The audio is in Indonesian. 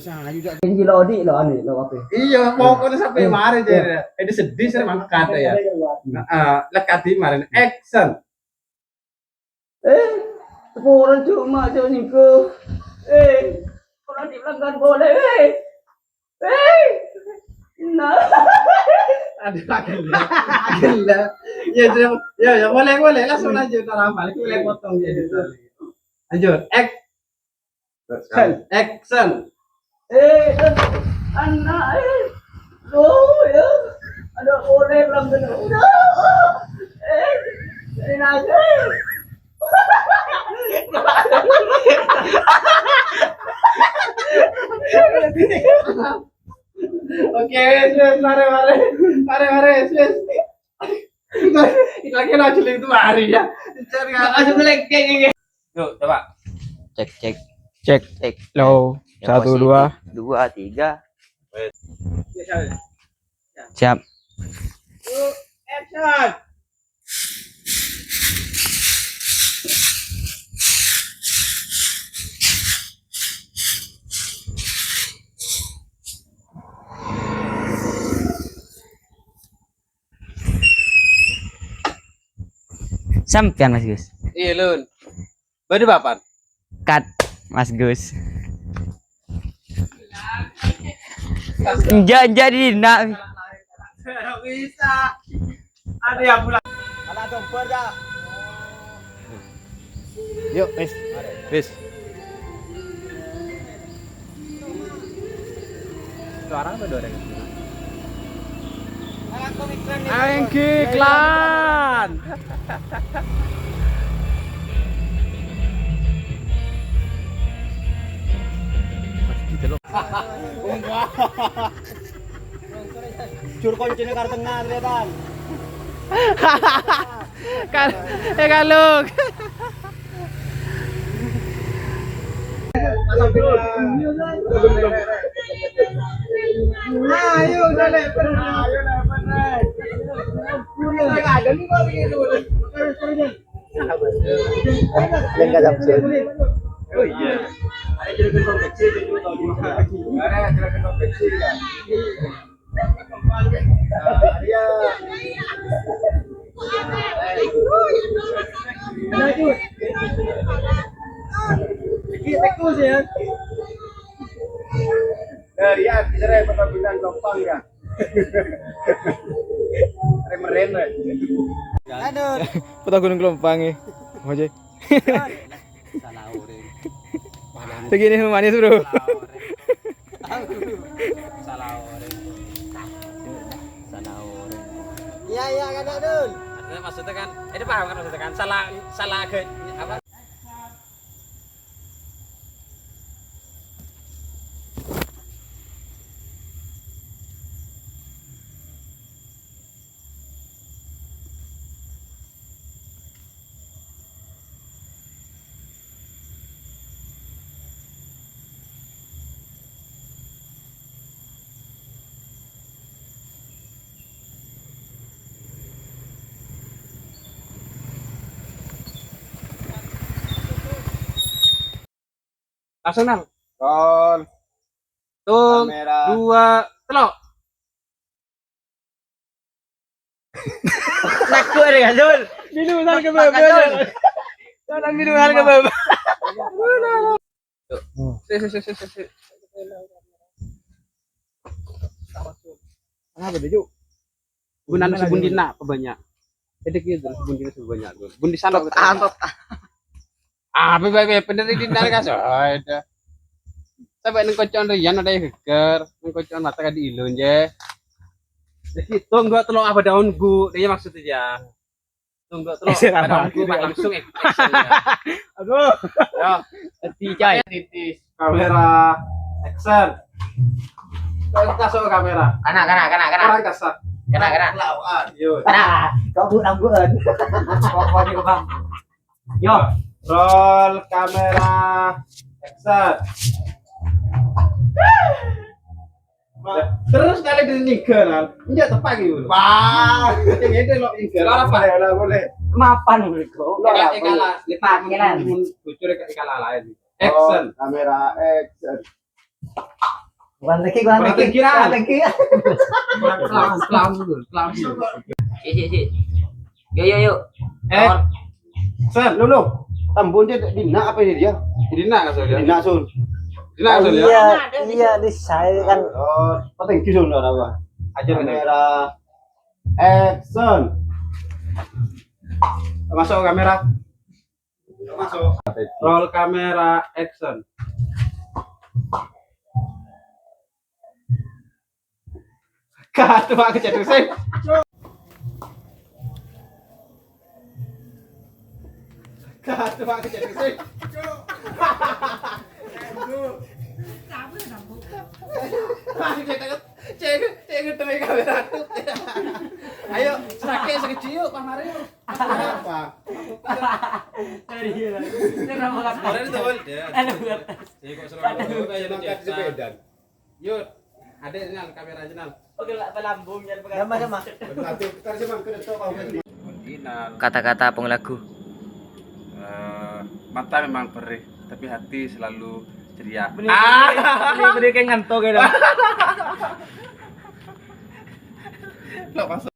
sayu dak. Iki lodi lho ane lho apa. Iya, pokoknya sampai mari deh. Ini sedih sih mangkat kata ya. Lekat di mari action. Sepuran cuma cuma niku. Orang dibilang boleh. Nah. Ada gila. Ya boleh langsung lanjut Ramal. Kita boleh potong dia itu. Lanjut. Action. Anak ya. Ada boleh bilang udah. Ini aja. Oke, mare, wes. Kita lagi lanjut itu hari ya. Cari lanjut lagi. Yuk, coba. Cek. Low. 1 2 2 3. Siap. Action. Sampean Mas Gus. Iya, Lun. Bade bapan. Cut Mas Gus. Jadi nak Bisa. Ada yang pulang. Anak dompet dah. Yuk, wis. Sekarang udah ada. Iklan. Jur kuncinya karo tengah ternyata. Kalung. Ayo udah lebar. Ada nih kok gitu. Yang enggak sampai. Oh iya. Ada juragan konveksi itu juga bisa. Ada juragan konveksi kan. Dia. Lanjut. Tikus ya. Dari bisa perkawinan lompang ya. Remeren. Aduh. Foto Gunung Kelompang nih. Oke. Salah orang. Begini manis, Bro. Salah orang. Iya kan Dul. Maksudnya kan, ini paham kan maksudnya kan salah agak apa? Langsung nang. Roll. Tung, Kamera. 2, telok. Nakut ya, Dul. Minuman ke bebe. Jangan minuman ke bebe. Si. Apa deh, Juk? Gunaan sebundina banyak. Jadi gitu sebundina sebanyak. Bundi sana antot. Bebe bener di dina ka ada. Sampai nang kocon rian ada yang geger, nang kocon mata ka di ilun je. Jadi tunggu telok apa daun gu, dia maksudnya ya. Tunggu telok apa daun gu langsung action ya. Aduh. Yo, Tiga. titis kamera action. Kasih kamera. Kana. Orang kasar. Kena. Lawan. Yo. Kau buat pokoknya ke Bang. Yo. Roll kamera action. Terus kali di nyigeran, enggak tepat gitu. Wah, yang ini lo nyigeran apa ya? Boleh. Mapan mereka. Ikala, Panggilan. Bocor ikala lain. Action. Kamera action. Bukan lagi. Kelam dulu. Si. Yuk. Sen, Lu. Tambun dia Dina apa ini dia? Dina kasih dia. Dina Sun. Dina kasih dia. Iya di saya kan. Oh, penting Sun ada apa? Ajar ini. Kamera action. Masuk kamera. Masuk. Roll kamera action. Cut, Pak kejadian sih. Cut, Pak kejadian sih. Cek kamera tuh. Ayo, serake sekecil Pak Mario. Apa? Orang itu bol. Cek sepeda. Yuk, ada nal kamera nal. Oke lah pelambungnya Sama. Nanti kita sih ke detok kau kan. Kata-kata penglagu. Mata memang perih, tapi hati selalu ceria. Beri kayak ngantuk gitu. Lo masuk.